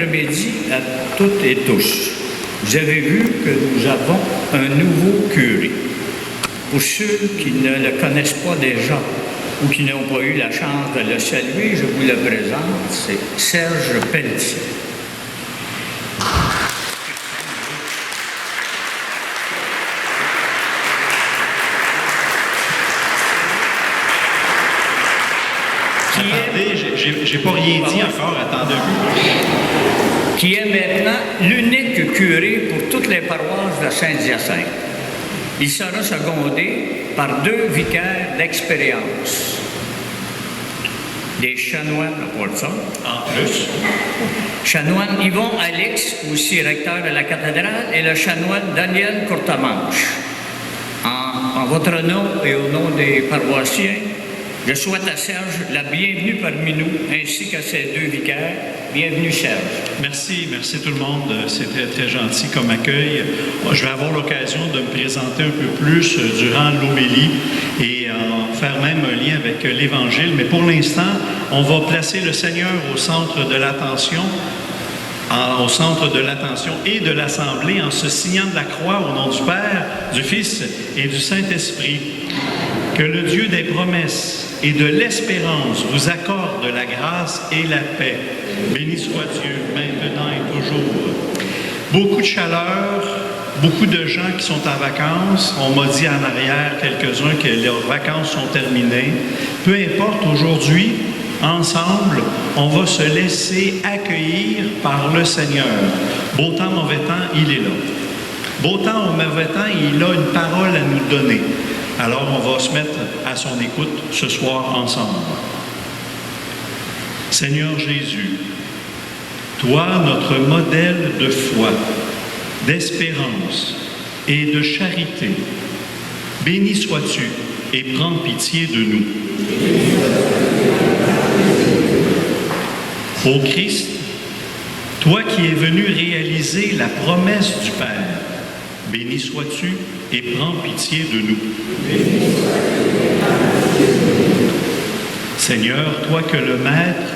après-midi à toutes et tous. Vous avez vu que nous avons un nouveau curé. Pour ceux qui ne le connaissent pas déjà ou qui n'ont pas eu la chance de le saluer, je vous le présente, c'est Serge Pelletier. Attendez, j'ai pas rien dit encore, attendez-vous. Qui est maintenant l'unique curé pour toutes les paroisses de Saint-Hyacinthe. Il sera secondé par 2 vicaires d'expérience. Des chanoines à Port-Saint. En plus. Chanoine Yvon Alix, aussi recteur de la cathédrale, et le chanoine Daniel Courtemanche. En votre nom et au nom des paroissiens, je souhaite à Serge la bienvenue parmi nous, ainsi qu'à ses 2 vicaires. Bienvenue, Serge. Merci tout le monde. C'était très gentil comme accueil. Je vais avoir l'occasion de me présenter un peu plus durant l'homélie et faire même un lien avec l'Évangile. Mais pour l'instant, on va placer le Seigneur au centre de l'attention, et de l'Assemblée en se signant de la croix au nom du Père, du Fils et du Saint-Esprit. Que le Dieu des promesses et de l'espérance vous accorde la grâce et la paix. Béni soit Dieu, maintenant et toujours. Beaucoup de chaleur, beaucoup de gens qui sont en vacances. On m'a dit en arrière, quelques-uns, que leurs vacances sont terminées. Peu importe, aujourd'hui, ensemble, on va se laisser accueillir par le Seigneur. Beau temps, mauvais temps, il est là. Beau temps ou mauvais temps, il a une parole à nous donner. Alors, on va se mettre à son écoute ce soir ensemble. Seigneur Jésus, toi, notre modèle de foi, d'espérance et de charité, béni sois-tu et prends pitié de nous. Ô Christ, toi qui es venu réaliser la promesse du Père, béni sois-tu et prends pitié de nous. Seigneur, toi que le Maître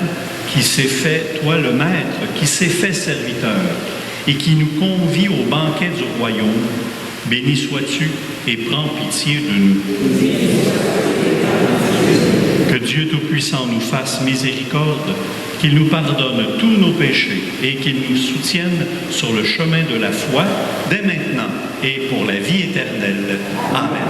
qui s'est fait, toi le Maître qui s'est fait serviteur et qui nous convie au banquet du royaume, béni sois-tu et prends pitié de nous. Que Dieu Tout-Puissant nous fasse miséricorde, qu'il nous pardonne tous nos péchés et qu'il nous soutienne sur le chemin de la foi dès maintenant et pour la vie éternelle. Amen.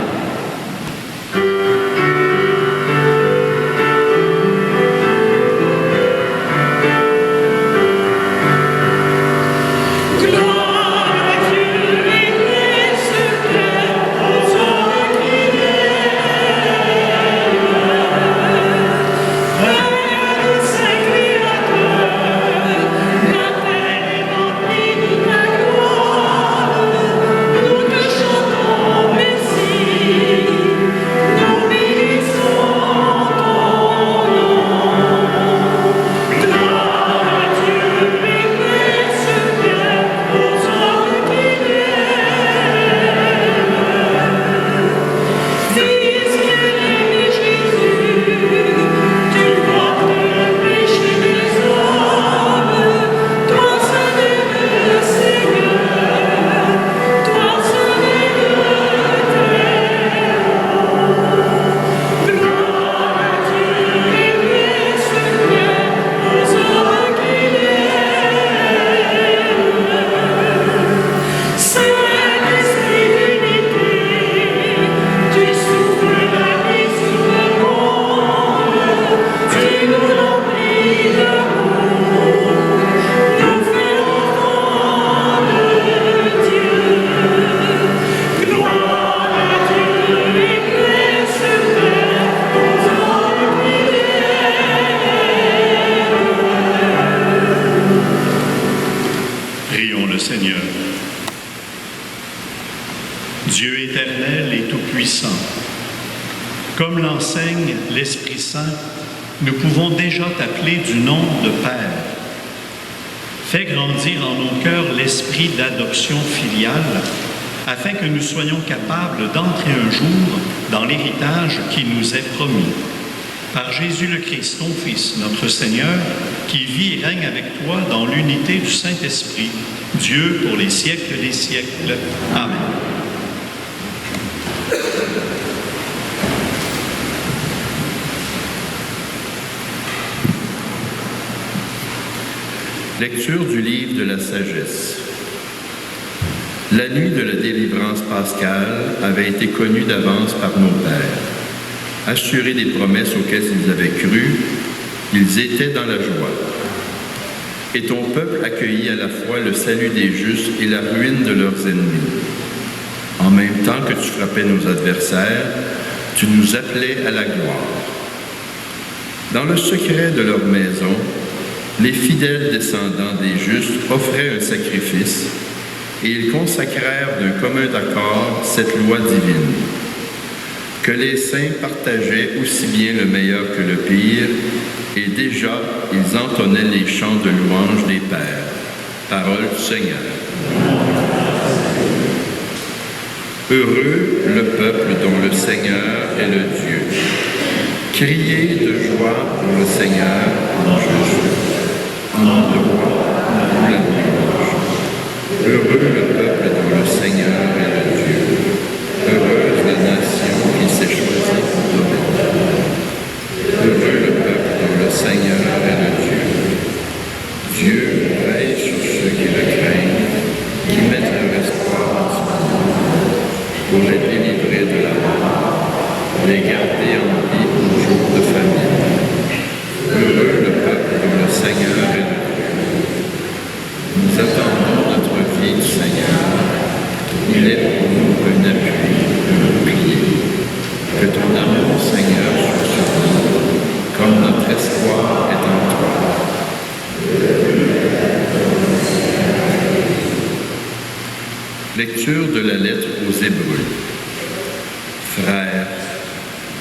Comme l'enseigne l'Esprit Saint, nous pouvons déjà t'appeler du nom de Père. Fais grandir en nos cœurs l'esprit d'adoption filiale, afin que nous soyons capables d'entrer un jour dans l'héritage qui nous est promis. par Jésus le Christ, ton Fils, notre Seigneur, qui vit et règne avec toi dans l'unité du Saint-Esprit, Dieu pour les siècles des siècles. Amen. Lecture du livre de la sagesse. La nuit de la délivrance pascale avait été connue d'avance par nos pères. Assurés des promesses auxquelles ils avaient cru, ils étaient dans la joie. Et ton peuple accueillit à la fois le salut des justes et la ruine de leurs ennemis. En même temps que tu frappais nos adversaires, tu nous appelais à la gloire. Dans le secret de leur maison, les fidèles descendants des justes offraient un sacrifice et ils consacrèrent d'un commun accord cette loi divine. Que les saints partageaient aussi bien le meilleur que le pire, et déjà ils entonnaient les chants de louange des pères. Parole du Seigneur. Heureux le peuple dont le Seigneur est le Dieu. Criez de joie pour le Seigneur, en juste. En droit, pour la louange. Heureux le peuple dont le Seigneur est le Dieu. Heureuse la nation qui s'est choisie pour dominer. Heureux le peuple dont le Seigneur est le Dieu. Dieu veille sur ceux qui le craignent, qui mettent leur espoir en son nom, pour les délivrer de la mort, les garder en vie au jour de famine. Heureux le peuple dont le Seigneur est le Dieu. Nous attendons notre vie du Seigneur. Il est pour nous un appui, un bouclier. Que ton amour, Seigneur, soit sur nous, comme notre espoir est en toi. Lecture de la lettre aux Hébreux. Frères,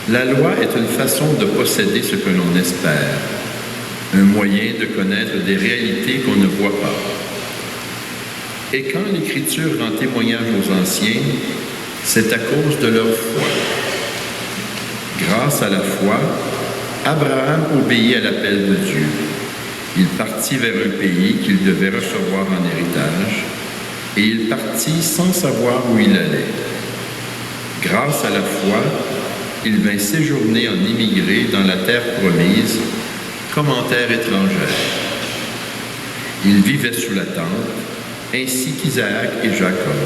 la loi est une façon de posséder ce que l'on espère, un moyen de connaître des réalités qu'on ne voit pas. Et quand l'Écriture rend témoignage aux anciens, c'est à cause de leur foi. Grâce à la foi, Abraham obéit à l'appel de Dieu. Il partit vers un pays qu'il devait recevoir en héritage, et il partit sans savoir où il allait. Grâce à la foi, il vint séjourner en immigré dans la terre promise, comme en terre étrangère. Il vivait sous la tente, ainsi qu'Isaac et Jacob,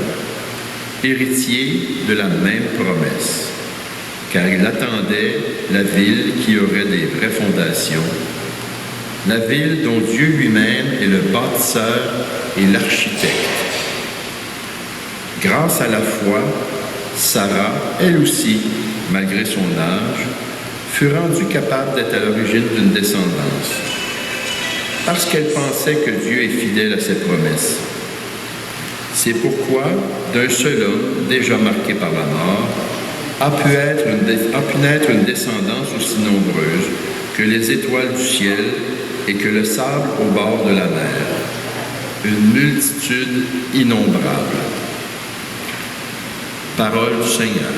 héritiers de la même promesse, car il attendait la ville qui aurait des vraies fondations, la ville dont Dieu lui-même est le bâtisseur et l'architecte. Grâce à la foi, Sarah, elle aussi, malgré son âge, fut rendue capable d'être à l'origine d'une descendance, parce qu'elle pensait que Dieu est fidèle à ses promesses. C'est pourquoi, d'un seul homme, déjà marqué par la mort, a pu naître une descendance aussi nombreuse que les étoiles du ciel et que le sable au bord de la mer, une multitude innombrable. Parole du Seigneur.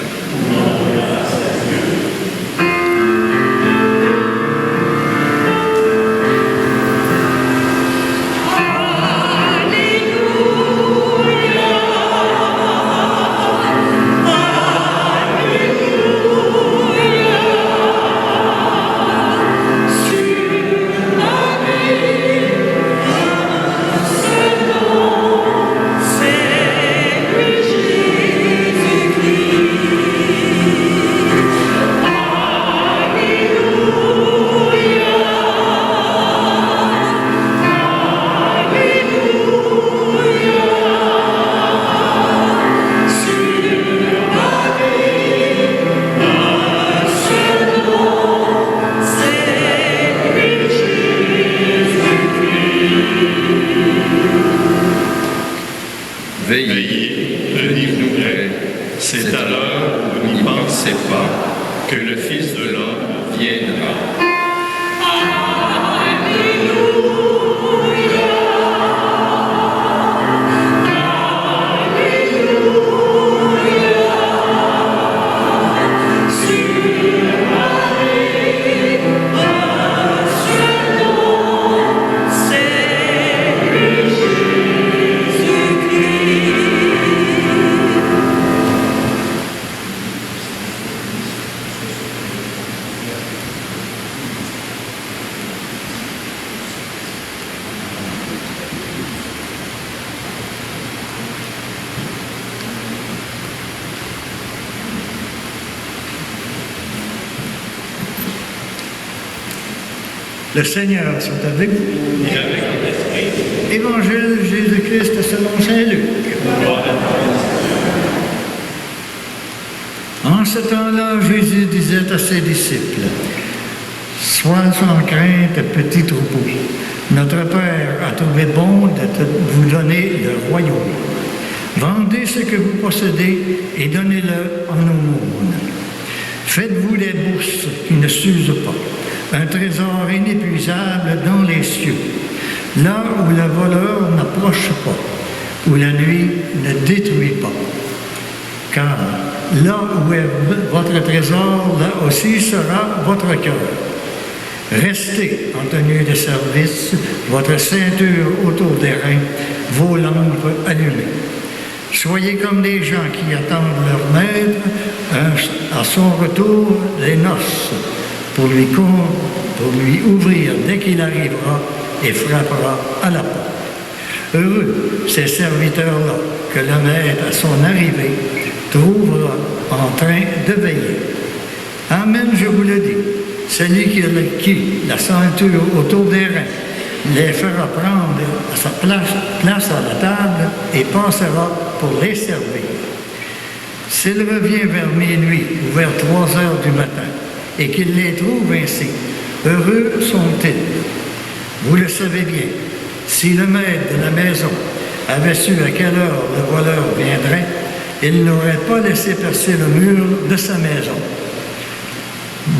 Veillez, tenez-vous prêts. C'est à l'heure où vous n'y pensez pas que le Fils de l'homme viendra. Sur la Le Seigneur soit avec vous. Et avec votre esprit. Évangile de Jésus-Christ selon saint Luc. En ce temps-là, Jésus disait à ses disciples, « Sois sans crainte, petit troupeau. Notre Père a trouvé bon de vous donner le royaume. Vendez ce que vous possédez et donnez-le en aumône. Faites-vous des bourses qui ne s'usent pas, un trésor inépuisable dans les cieux, là où le voleur n'approche pas, où la nuit ne détruit pas. Car là où est votre trésor, là aussi sera votre cœur. Restez en tenue de service, votre ceinture autour des reins, vos lampes allumées. Soyez comme des gens qui attendent leur maître à son retour des noces, pour lui ouvrir dès qu'il arrivera et frappera à la porte. Heureux ces serviteurs-là que le maître à son arrivée trouvera en train de veiller. Amen, je vous le dis, celui qui la ceinture autour des reins les fera prendre à sa place à la table et passera pour les servir. S'il revient vers minuit ou vers 3 heures du matin et qu'il les trouve ainsi, heureux sont-ils. Vous le savez bien, si le maître de la maison avait su à quelle heure le voleur viendrait, il n'aurait pas laissé percer le mur de sa maison.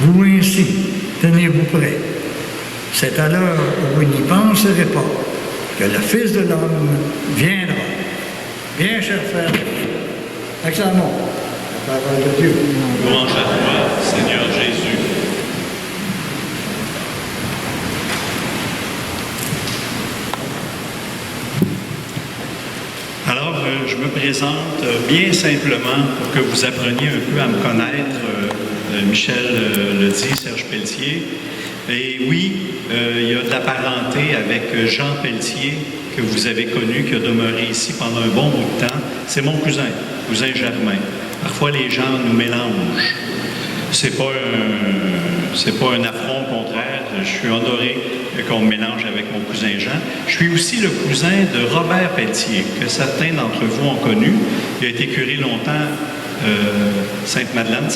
Vous ainsi, tenez-vous prêts. C'est à l'heure où vous n'y penserez pas que le Fils de l'homme viendra. Bien, chers frères, acclamons la parole de Dieu. Louange à toi, Seigneur Jésus. Alors, je me présente bien simplement pour que vous appreniez un peu à me connaître. Michel le dit, Serge Pelletier. Et oui, il y a de la parenté avec Jean Pelletier, que vous avez connu, qui a demeuré ici pendant un bon bout de temps. C'est mon cousin Germain. Parfois, les gens nous mélangent. C'est pas un affront, au contraire. Je suis honoré qu'on me mélange avec mon cousin Jean. Je suis aussi le cousin de Robert Pelletier, que certains d'entre vous ont connu. Il a été curé longtemps Sainte-Madeleine,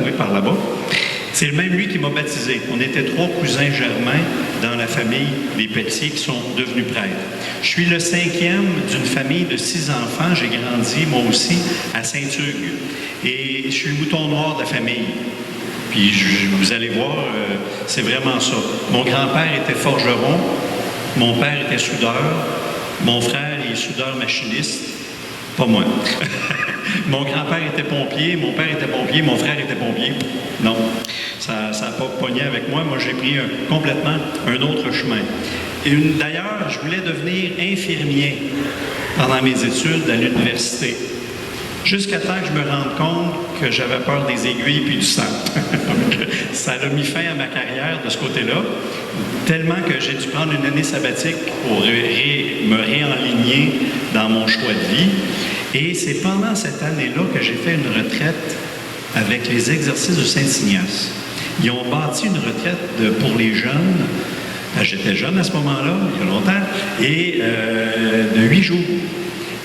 oui, par là-bas. C'est le même lui qui m'a baptisé. On était 3 cousins germains dans la famille des Pelletier qui sont devenus prêtres. Je suis le 5e d'une famille de 6 enfants. J'ai grandi, moi aussi, à Saint-Hugues. Et je suis le mouton noir de la famille. Puis vous allez voir, c'est vraiment ça. Mon grand-père était forgeron, mon père était soudeur, mon frère est soudeur machiniste, pas moi. Mon grand-père était pompier, mon père était pompier, mon frère était pompier. Non, ça n'a pas pogné avec moi. Moi, j'ai pris complètement un autre chemin. D'ailleurs, je voulais devenir infirmier pendant mes études à l'université. Jusqu'à temps que je me rende compte que j'avais peur des aiguilles puis du sang. Ça a mis fin à ma carrière de ce côté-là, tellement que j'ai dû prendre une année sabbatique pour me réaligner dans mon choix de vie. Et c'est pendant cette année-là que j'ai fait une retraite avec les exercices de Saint-Ignace. Ils ont bâti une retraite pour les jeunes. J'étais jeune à ce moment-là, il y a longtemps, et de 8 jours.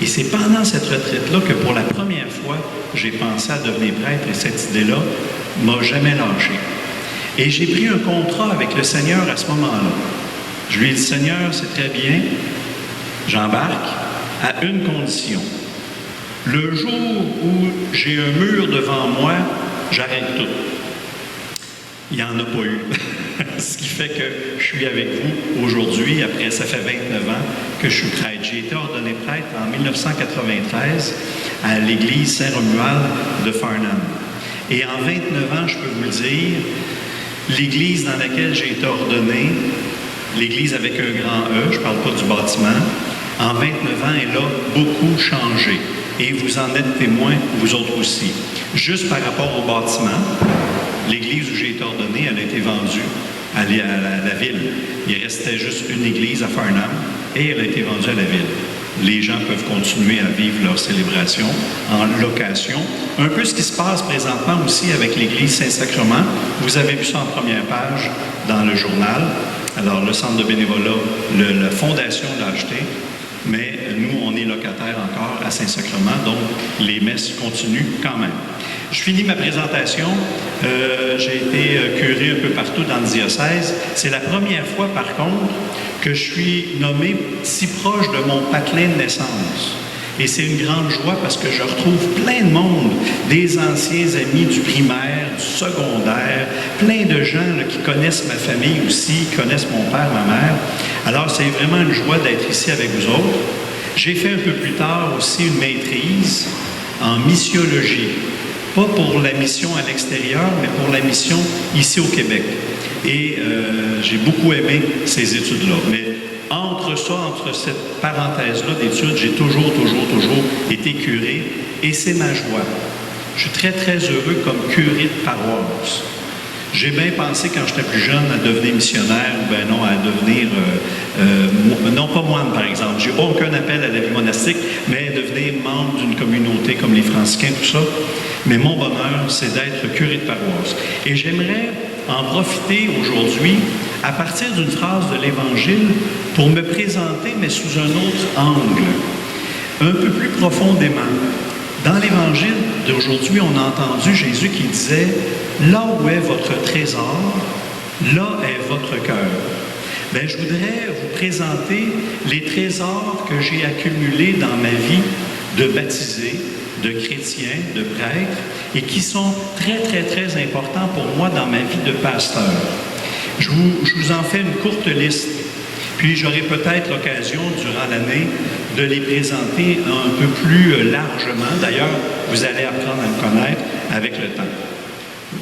Et c'est pendant cette retraite-là que pour la première fois, j'ai pensé à devenir prêtre et cette idée-là m'a jamais lâché. Et j'ai pris un contrat avec le Seigneur à ce moment-là. Je lui ai dit, Seigneur, c'est très bien, j'embarque à une condition. Le jour où j'ai un mur devant moi, j'arrête tout. Il n'y en a pas eu. Ce qui fait que je suis avec vous aujourd'hui, après ça fait 29 ans que je suis prêtre. J'ai été ordonné prêtre en 1993 à l'église Saint-Romuald de Farnham. Et en 29 ans, je peux vous le dire, l'église dans laquelle j'ai été ordonné, l'église avec un grand E, je ne parle pas du bâtiment, en 29 ans, elle a beaucoup changé. Et vous en êtes témoins, vous autres aussi. Juste par rapport au bâtiment, l'église où j'ai été ordonné, elle a été vendue à la ville. Il restait juste une église à Farnham et elle a été vendue à la ville. Les gens peuvent continuer à vivre leur célébration en location. Un peu ce qui se passe présentement aussi avec l'église Saint-Sacrement. Vous avez vu ça en première page dans le journal Alors, le centre de bénévolat, la fondation l'a acheté, mais nous, on est locataires encore à Saint-Sacrement, donc les messes continuent quand même. Je finis ma présentation. J'ai été curé un peu partout dans le diocèse. C'est la première fois, par contre, que je suis nommé si proche de mon patelin de naissance. Et c'est une grande joie parce que je retrouve plein de monde, des anciens amis du primaire, du secondaire, plein de gens là, qui connaissent ma famille aussi, qui connaissent mon père, ma mère. Alors, c'est vraiment une joie d'être ici avec vous autres. J'ai fait un peu plus tard aussi une maîtrise en missiologie. Pas pour la mission à l'extérieur, mais pour la mission ici au Québec. Et j'ai beaucoup aimé ces études-là. Mais entre cette parenthèse-là d'études, j'ai toujours été curé. Et c'est ma joie. Je suis très, très heureux comme curé de paroisse. J'ai bien pensé quand j'étais plus jeune à devenir missionnaire, ou bien non, à devenir, non pas moine par exemple, j'ai aucun appel à la vie monastique, mais devenir membre d'une communauté comme les franciscains, tout ça. Mais mon bonheur, c'est d'être curé de paroisse. Et j'aimerais en profiter aujourd'hui à partir d'une phrase de l'Évangile pour me présenter, mais sous un autre angle, un peu plus profondément. Dans l'Évangile d'aujourd'hui, on a entendu Jésus qui disait « Là où est votre trésor, là est votre cœur. » Bien, je voudrais vous présenter les trésors que j'ai accumulés dans ma vie de baptisé, de chrétien, de prêtre, et qui sont très, très, très importants pour moi dans ma vie de pasteur. Je vous en fais une courte liste. Puis j'aurai peut-être l'occasion, durant l'année, de les présenter un peu plus largement. D'ailleurs, vous allez apprendre à me connaître avec le temps.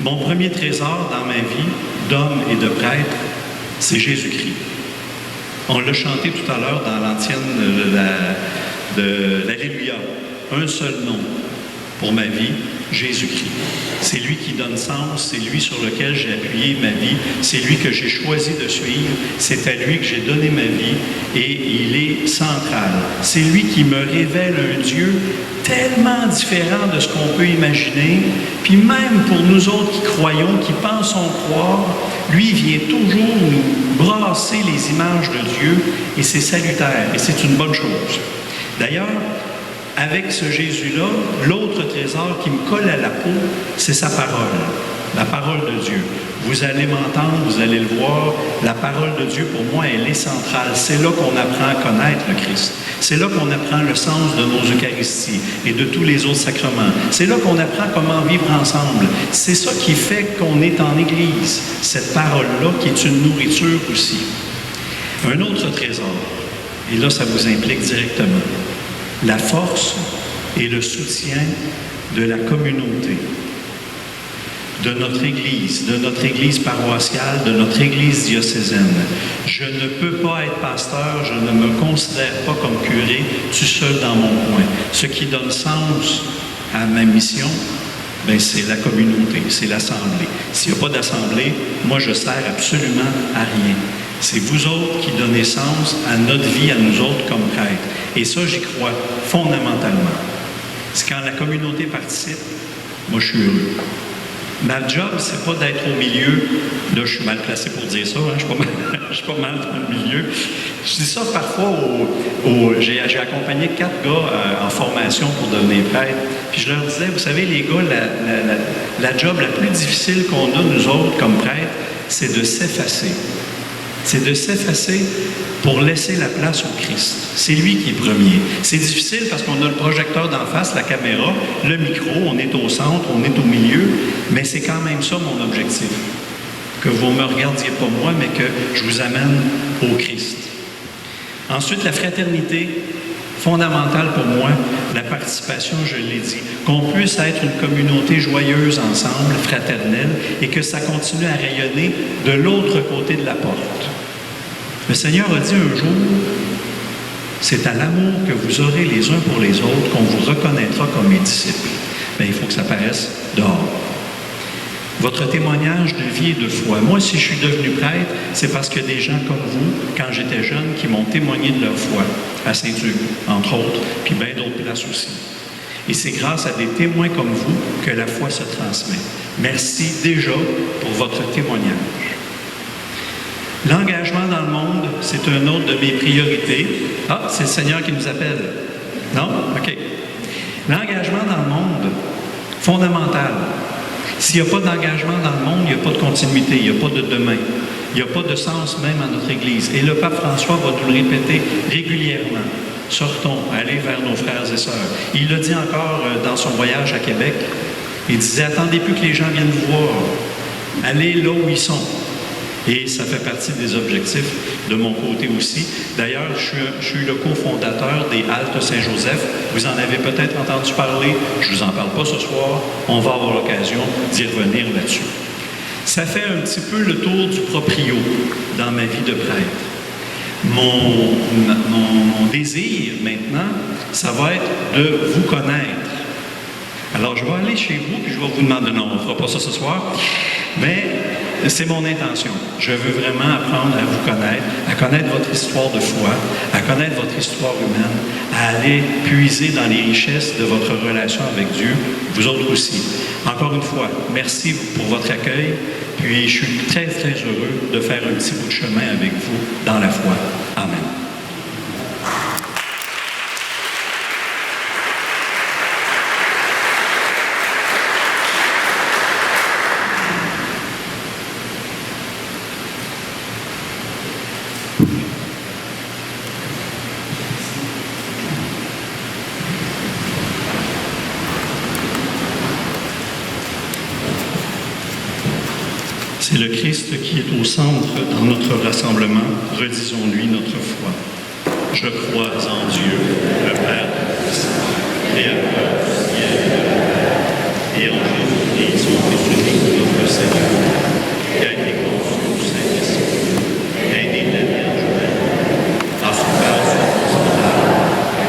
Mon premier trésor dans ma vie d'homme et de prêtre, c'est Jésus-Christ. On l'a chanté tout à l'heure dans l'antienne de l'Alléluia. Un seul nom pour ma vie, Jésus-Christ. C'est lui qui donne sens, c'est lui sur lequel j'ai appuyé ma vie, c'est lui que j'ai choisi de suivre, c'est à lui que j'ai donné ma vie et il est central. C'est lui qui me révèle un Dieu tellement différent de ce qu'on peut imaginer, puis même pour nous autres qui croyons, qui pensons croire, lui vient toujours nous brasser les images de Dieu et c'est salutaire et c'est une bonne chose. D'ailleurs, avec ce Jésus-là, l'autre trésor qui me colle à la peau, c'est sa parole, la parole de Dieu. Vous allez m'entendre, vous allez le voir, la parole de Dieu, pour moi, elle est centrale. C'est là qu'on apprend à connaître le Christ. C'est là qu'on apprend le sens de nos Eucharisties et de tous les autres sacrements. C'est là qu'on apprend comment vivre ensemble. C'est ça qui fait qu'on est en Église, cette parole-là qui est une nourriture aussi. Un autre trésor, et là, ça vous implique directement. La force et le soutien de la communauté, de notre Église paroissiale, de notre Église diocésaine. Je ne peux pas être pasteur, je ne me considère pas comme curé, tout seul dans mon coin. Ce qui donne sens à ma mission, bien, c'est la communauté, c'est l'assemblée. S'il n'y a pas d'assemblée, moi je ne sers absolument à rien. C'est vous autres qui donnez sens à notre vie, à nous autres comme prêtres. Et ça, j'y crois fondamentalement. C'est quand la communauté participe, moi je suis heureux. Ma job, c'est pas d'être au milieu. Là, je suis mal placé pour dire ça, hein, je suis pas mal dans le milieu. Je dis ça parfois j'ai accompagné 4 gars en formation pour devenir prêtre. Puis je leur disais, vous savez, les gars, la job la plus difficile qu'on a, nous autres, comme prêtres, c'est de s'effacer. C'est de s'effacer pour laisser la place au Christ. C'est lui qui est premier. C'est difficile parce qu'on a le projecteur d'en face, la caméra, le micro, on est au centre, on est au milieu, mais c'est quand même ça mon objectif. Que vous ne me regardiez pas moi, mais que je vous amène au Christ. Ensuite, la fraternité, fondamentale pour moi, la participation, je l'ai dit, qu'on puisse être une communauté joyeuse ensemble, fraternelle, et que ça continue à rayonner de l'autre côté de la porte. Le Seigneur a dit un jour, c'est à l'amour que vous aurez les uns pour les autres qu'on vous reconnaîtra comme mes disciples. Bien, il faut que ça paraisse dehors. Votre témoignage de vie et de foi. Moi, si je suis devenu prêtre, c'est parce que des gens comme vous, quand j'étais jeune, qui m'ont témoigné de leur foi, à Saint-Hugues, entre autres, puis bien d'autres places aussi. Et c'est grâce à des témoins comme vous que la foi se transmet. Merci déjà pour votre témoignage. L'engagement dans le monde, c'est une autre de mes priorités. Ah, c'est le Seigneur qui nous appelle. Non? OK. L'engagement dans le monde, fondamental. S'il n'y a pas d'engagement dans le monde, il n'y a pas de continuité, il n'y a pas de demain. Il n'y a pas de sens même à notre Église. Et le pape François va nous le répéter régulièrement. Sortons, allez vers nos frères et sœurs. Il l'a dit encore dans son voyage à Québec. Il disait, attendez plus que les gens viennent vous voir. Allez là où ils sont. Et ça fait partie des objectifs de mon côté aussi. D'ailleurs, je suis le cofondateur des Haltes Saint-Joseph. Vous en avez peut-être entendu parler. Je ne vous en parle pas ce soir. On va avoir l'occasion d'y revenir là-dessus. Ça fait un petit peu le tour du proprio dans ma vie de prêtre. Mon désir maintenant, ça va être de vous connaître. Alors, je vais aller chez vous et je vais vous demander, non, on ne fera pas ça ce soir, mais c'est mon intention. Je veux vraiment apprendre à vous connaître, à connaître votre histoire de foi, à connaître votre histoire humaine, à aller puiser dans les richesses de votre relation avec Dieu, vous autres aussi. Encore une fois, merci pour votre accueil, puis je suis très, très heureux de faire un petit bout de chemin avec vous dans la foi. Amen. C'est le Christ qui est au centre dans notre rassemblement. Redisons-lui notre foi. Je crois en Dieu, le Père, Créateur du ciel et de la terre, et en Jésus-Christ, son Fils unique, notre Seigneur, qui a été conçu du Saint-Esprit, est né de la Vierge Marie, a souffert sous le scandale,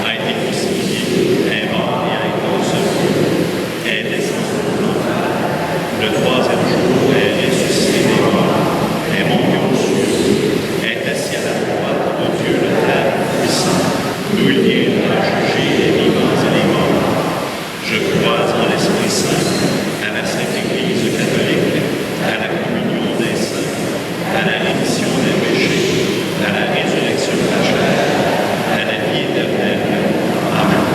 a été crucifié, est mort et a été enseveli, est descendu de l'enfer. Le troisième jour est ressuscité des morts, est monté aux cieux, est assis à la droite de Dieu le Père puissant, d'où il viendra juger les vivants et les morts. Je crois en l'Esprit Saint, à la Sainte Église catholique, à la communion des saints, à la rémission des péchés, à la résurrection de la chair, à la vie éternelle. Amen.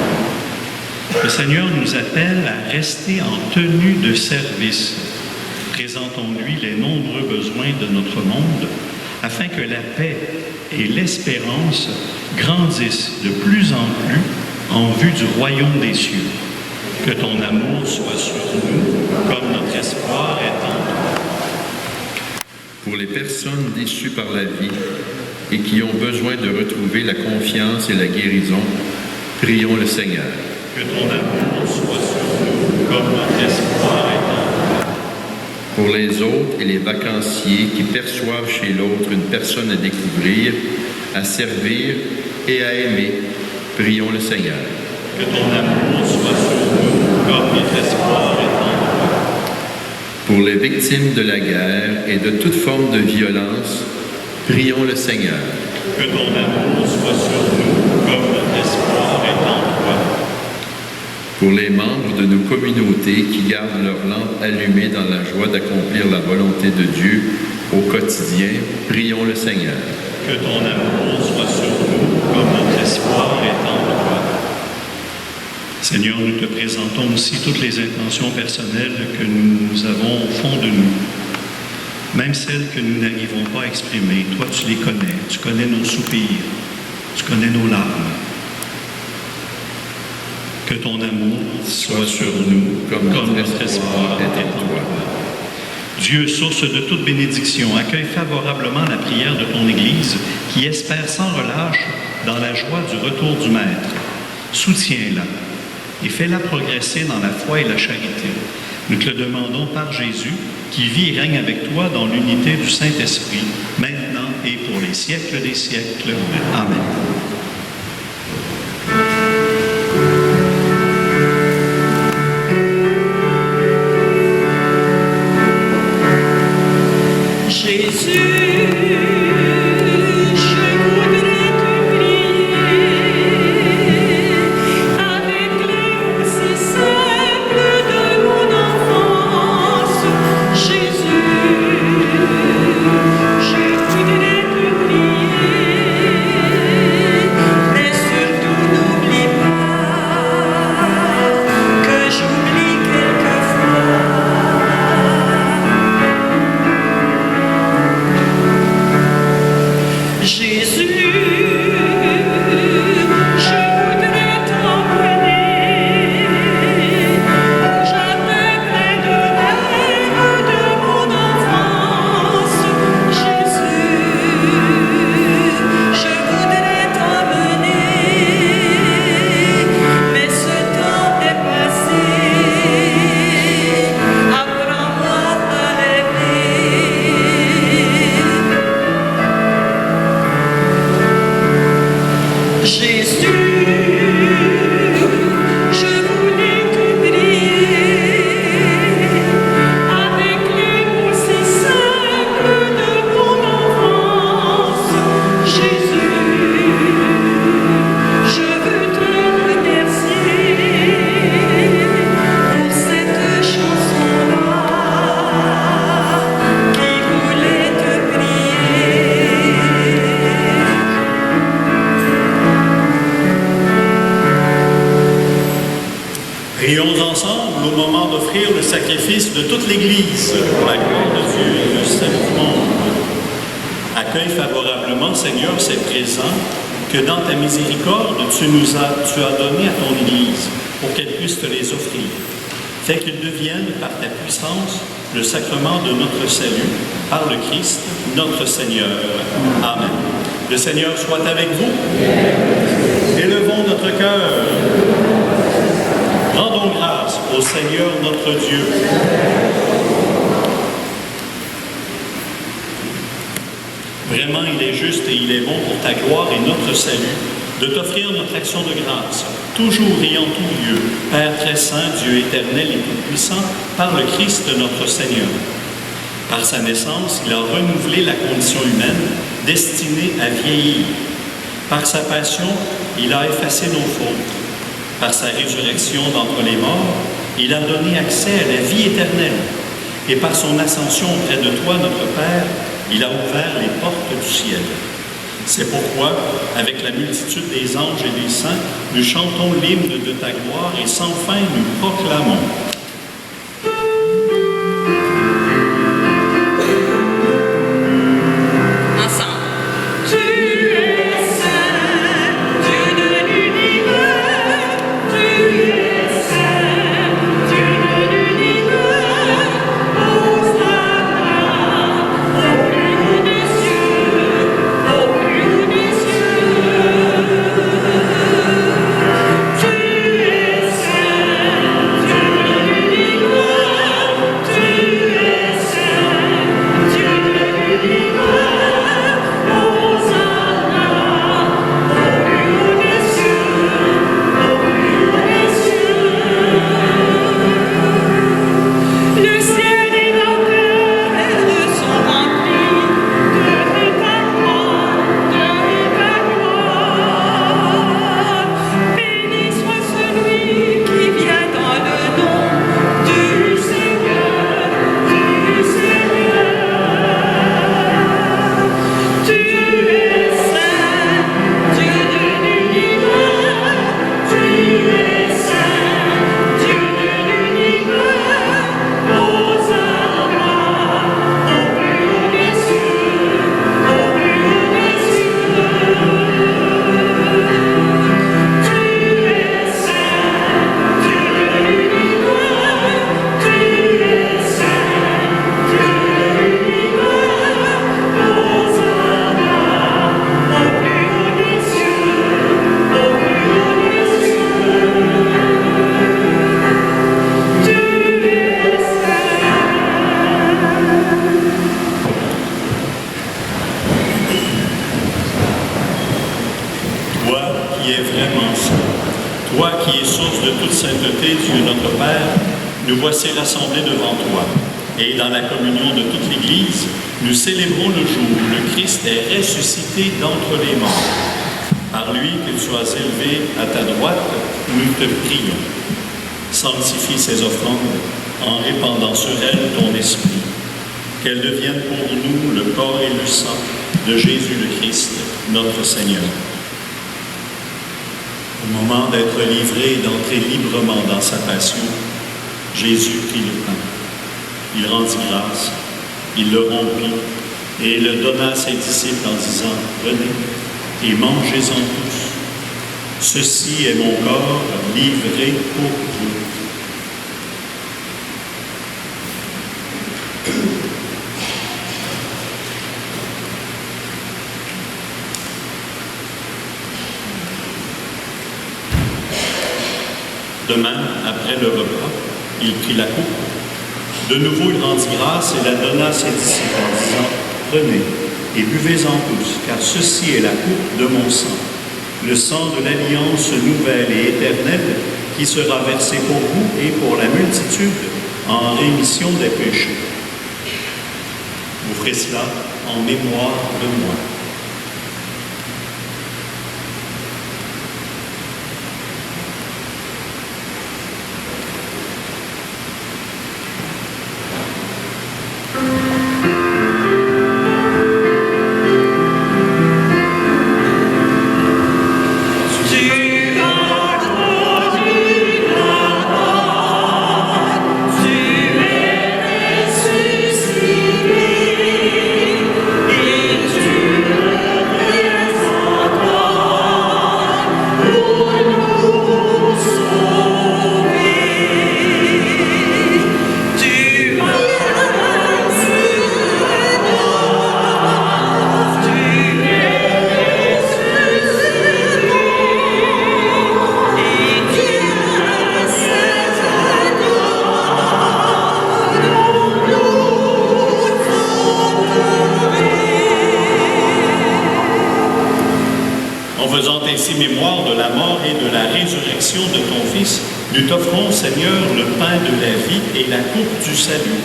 Le Seigneur nous appelle à rester en tenue de service. Présentons-lui les nombreux besoins de notre monde afin que la paix et l'espérance grandissent de plus en plus en vue du royaume des cieux. Que ton amour soit sur nous comme notre espoir est en toi. Pour les personnes déçues par la vie et qui ont besoin de retrouver la confiance et la guérison, prions le Seigneur. Que ton amour soit sur nous comme notre espoir est en toi. Pour les autres et les vacanciers qui perçoivent chez l'autre une personne à découvrir, à servir et à aimer, prions le Seigneur. Que ton amour soit sur nous comme notre espoir est en toi. Pour les victimes de la guerre et de toute forme de violence, prions le Seigneur. Que ton amour soit sur nous comme notre espoir est en toi. Pour les membres de nos communautés qui gardent leur lampe allumée dans la joie d'accomplir la volonté de Dieu au quotidien, prions le Seigneur. Que ton amour soit sur nous comme notre espoir est en toi. Seigneur, nous te présentons aussi toutes les intentions personnelles que nous avons au fond de nous, même celles que nous n'arrivons pas à exprimer. Toi, tu les connais. Tu connais nos soupirs. Tu connais nos larmes. Que ton amour soit sur nous comme notre espoir est en toi. Dieu, source de toute bénédiction, accueille favorablement la prière de ton Église qui espère sans relâche dans la joie du retour du Maître. Soutiens-la et fais-la progresser dans la foi et la charité. Nous te le demandons par Jésus, qui vit et règne avec toi dans l'unité du Saint-Esprit, maintenant et pour les siècles des siècles. Amen. Jésus, je voudrais offrir le sacrifice de toute l'Église pour la gloire de Dieu et le salut du monde. Accueille favorablement, Seigneur, ces présents que dans ta miséricorde, tu as donnés à ton Église pour qu'elle puisse te les offrir. Fais qu'ils deviennent, par ta puissance, le sacrement de notre salut, par le Christ, notre Seigneur. Amen. Le Seigneur soit avec vous. Élevons notre cœur. Rendons grâce au Seigneur notre Dieu. Vraiment, il est juste et il est bon pour ta gloire et notre salut de t'offrir notre action de grâce, toujours et en tout lieu, Père très saint, Dieu éternel et tout-puissant, par le Christ notre Seigneur. Par sa naissance, il a renouvelé la condition humaine, destinée à vieillir. Par sa passion, il a effacé nos fautes. Par sa résurrection d'entre les morts, il a donné accès à la vie éternelle. Et par son ascension auprès de toi, notre Père, il a ouvert les portes du ciel. C'est pourquoi, avec la multitude des anges et des saints, nous chantons l'hymne de ta gloire et sans fin nous proclamons. Nous voici rassemblés devant toi, et dans la communion de toute l'Église, nous célébrons le jour où le Christ est ressuscité d'entre les morts. Par lui que tu as élevé à ta droite, nous te prions. Sanctifie ces offrandes en répandant sur elles ton esprit, qu'elles deviennent pour nous le corps et le sang de Jésus le Christ, notre Seigneur. Au moment d'être livré et d'entrer librement dans sa passion, Jésus prit le pain. Il rendit grâce, il le rompit et le donna à ses disciples en disant « Venez et mangez-en tous. Ceci est mon corps livré pour vous. » De même, après le repas, il prit la coupe. De nouveau, il rendit grâce et la donna à ses disciples en disant « Prenez et buvez-en tous, car ceci est la coupe de mon sang, le sang de l'alliance nouvelle et éternelle qui sera versé pour vous et pour la multitude en rémission des péchés. Vous ferez cela en mémoire de moi. » Tu ainsi mémoire de la mort et de la résurrection de ton Fils, nous t'offrons, Seigneur, le pain de la vie et la coupe du salut.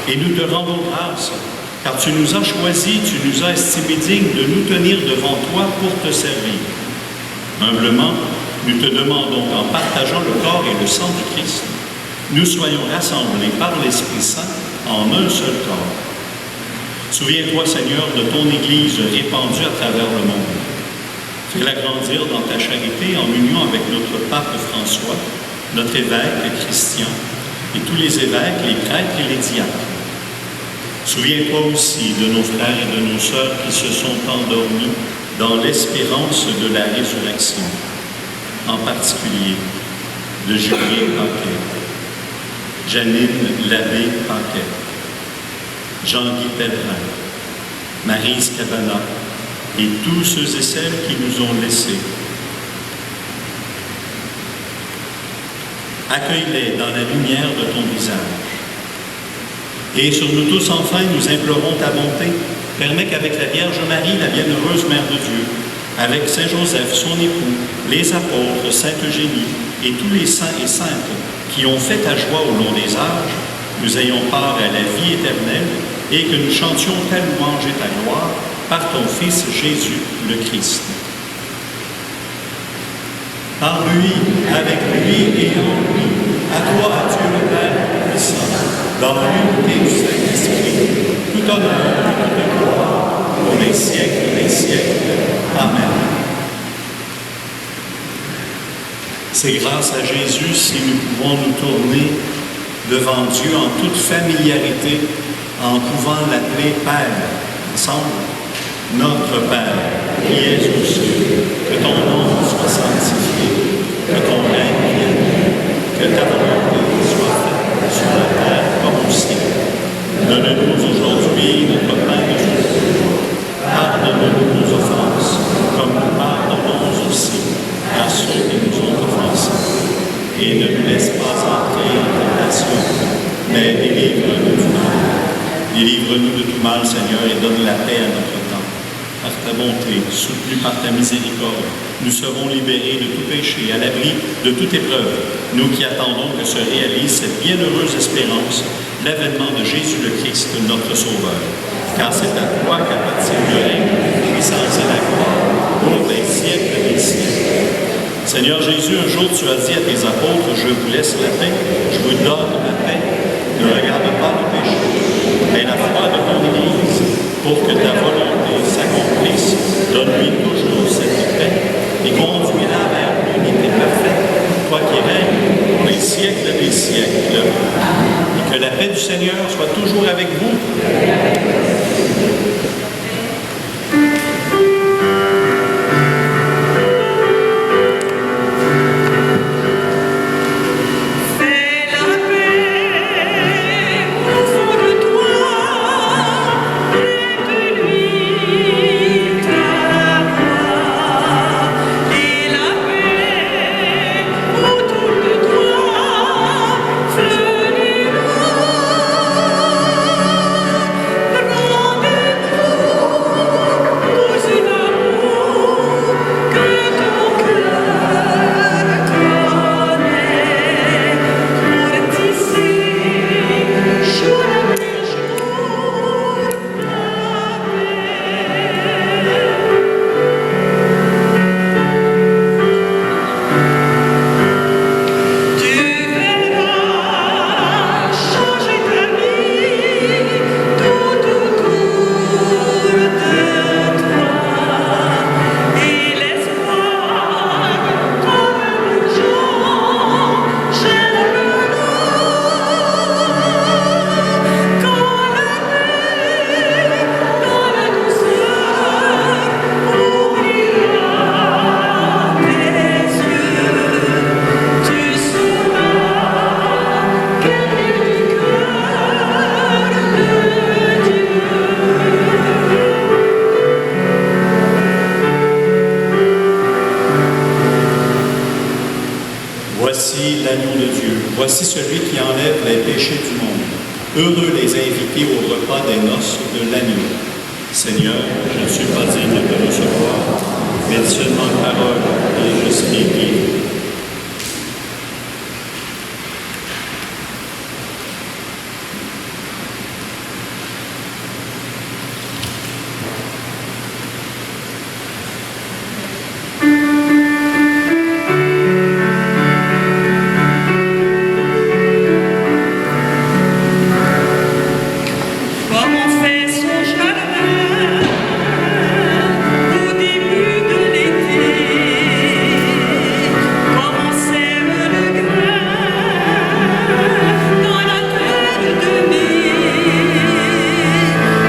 Et nous te rendons grâce, car tu nous as choisis, tu nous as estimés dignes de nous tenir devant toi pour te servir. Humblement, nous te demandons qu'en partageant le corps et le sang du Christ, nous soyons rassemblés par l'Esprit Saint en un seul corps. Souviens-toi, Seigneur, de ton Église répandue à travers le monde. Fais-la grandir dans ta charité en union avec notre pape François, notre évêque Christian et tous les évêques, les prêtres et les diacres. Souviens-toi aussi de nos frères et de nos sœurs qui se sont endormis dans l'espérance de la résurrection, en particulier de Julien Paquet, Janine Labbé Paquet, Jean-Guy Pellerin, Maryse Cabana et tous ceux et celles qui nous ont laissés. Accueille-les dans la lumière de ton visage. Et sur nous tous, enfin, nous implorons ta bonté. Permets qu'avec la Vierge Marie, la bienheureuse Mère de Dieu, avec Saint Joseph, son époux, les apôtres, Sainte Eugénie et tous les saints et saintes qui ont fait ta joie au long des âges, nous ayons part à la vie éternelle et que nous chantions ta louange et ta gloire par ton Fils Jésus le Christ. Par lui, avec lui et en lui, à toi, Dieu le Père puissant, dans l'unité du Saint-Esprit, tout honneur et toute gloire, pour les siècles des siècles. Amen. C'est grâce à Jésus si nous pouvons nous tourner devant Dieu en toute familiarité, en pouvant l'appeler Père, ensemble. Notre Père, qui es aux cieux, que ton nom soit sanctifié, que ton règne vienne, que ta volonté soit faite sur la terre comme au ciel. Donne-nous aujourd'hui notre pain de jour. Pardonne-nous nos offenses, comme nous pardonnons aussi à ceux qui nous ont offensés. Et ne nous laisse pas entrer en tentation, mais délivre-nous du mal. Délivre-nous de tout mal, Seigneur, et donne la paix à notre temps. Par ta bonté, soutenue par ta miséricorde, nous serons libérés de tout péché, à l'abri de toute épreuve, nous qui attendons que se réalise cette bienheureuse espérance, l'avènement de Jésus le Christ, notre Sauveur. Car c'est à toi qu'appartient le règne, la puissance et la gloire, pour les siècles des siècles. Seigneur Jésus, un jour tu as dit à tes apôtres, je vous laisse la paix, je vous donne la paix. Ne regarde pas le péché, mais la foi de ton Église, pour que ta volonté s'accomplisse. Donne-lui toujours cette paix et conduis-la vers l'unité parfaite, toi qui règnes pour les siècles des siècles. Et que la paix du Seigneur soit toujours avec vous. Voici celui qui enlève les péchés du monde. Heureux les invités au repas des noces de l'agneau. Seigneur, je ne suis pas digne de te recevoir, mais seulement une parole, et je serai guéri. Comme on fait son jardin au début de l'été, comme on sème le grain dans la terre de mai,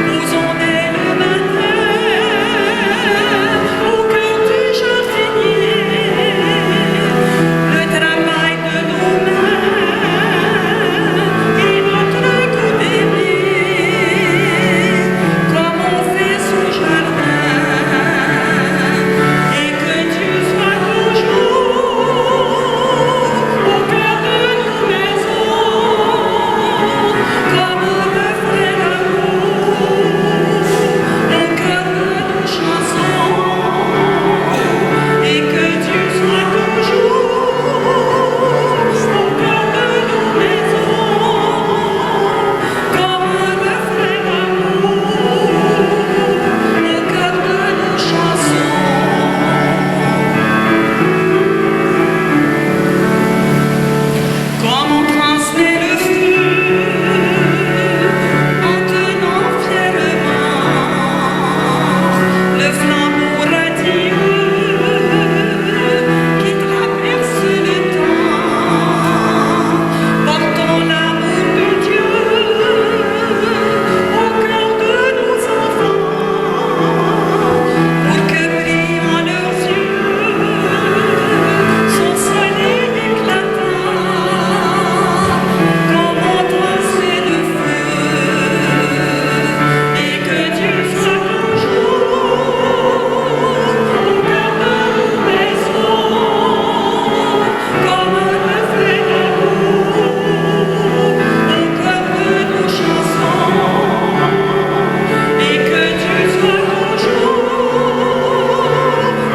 posons dès le matin au cœur du jardinier le travail de nos mains et notre goût d'aimer. Comme on fait son jardin, et que Dieu soit toujours au cœur de nos maisons, comme le fait l'amour au cœur de nos chansons, et que Dieu soit toujours au cœur de nos maisons, comme le fait l'amour au cœur de nos chansons. Comme on transmet le feu en tenant fièrement le flambeau radieux qui traverse le temps, portons l'amour de Dieu au cœur de nos enfants, pour que brille en leurs yeux son soleil éclatant. Comme on transmet le feu, et que Dieu soit toujours au cœur de nos maisons, comme le fait l'amour au cœur de nos chansons, et que Dieu soit toujours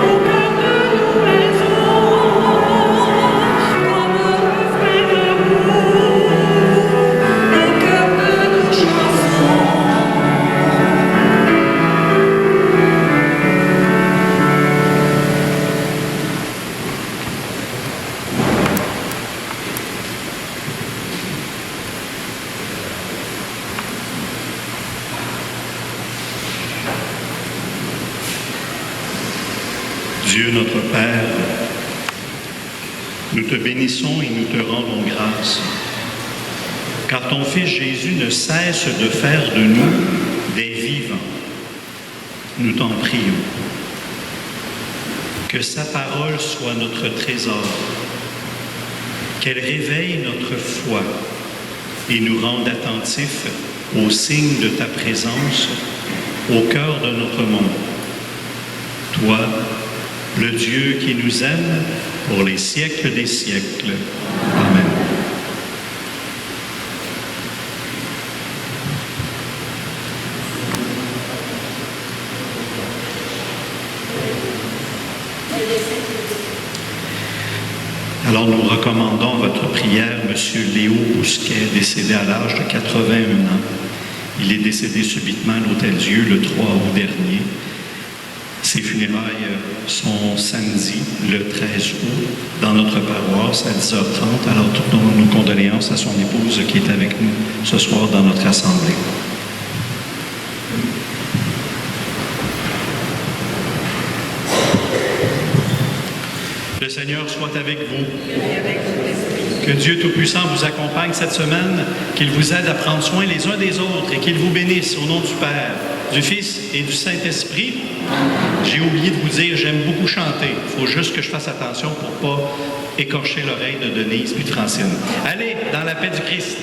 au cœur de nos maisons, comme le fait l'amour au cœur de nos chansons. Dieu notre Père, nous te bénissons et nous te rendons grâce, car ton Fils Jésus ne cesse de faire de nous des vivants. Nous t'en prions. Que sa parole soit notre trésor, qu'elle réveille notre foi et nous rende attentifs aux signes de ta présence au cœur de notre monde. Toi, le Dieu qui nous aime pour les siècles des siècles. Amen. Alors nous recommandons votre prière, M. Léo Bousquet, décédé à l'âge de 81 ans. Il est décédé subitement à l'Hôtel-Dieu le 3 août dernier. Ses funérailles sont samedi, le 13 août, dans notre paroisse à 10h30. Alors, toutes nos condoléances à son épouse qui est avec nous ce soir dans notre assemblée. Le Seigneur soit avec vous. Que Dieu Tout-Puissant vous accompagne cette semaine, qu'il vous aide à prendre soin les uns des autres et qu'il vous bénisse au nom du Père, du Fils et du Saint-Esprit. J'ai oublié de vous dire, j'aime beaucoup chanter. Il faut juste que je fasse attention pour ne pas écorcher l'oreille de Denise puis de Francine. Allez, dans la paix du Christ.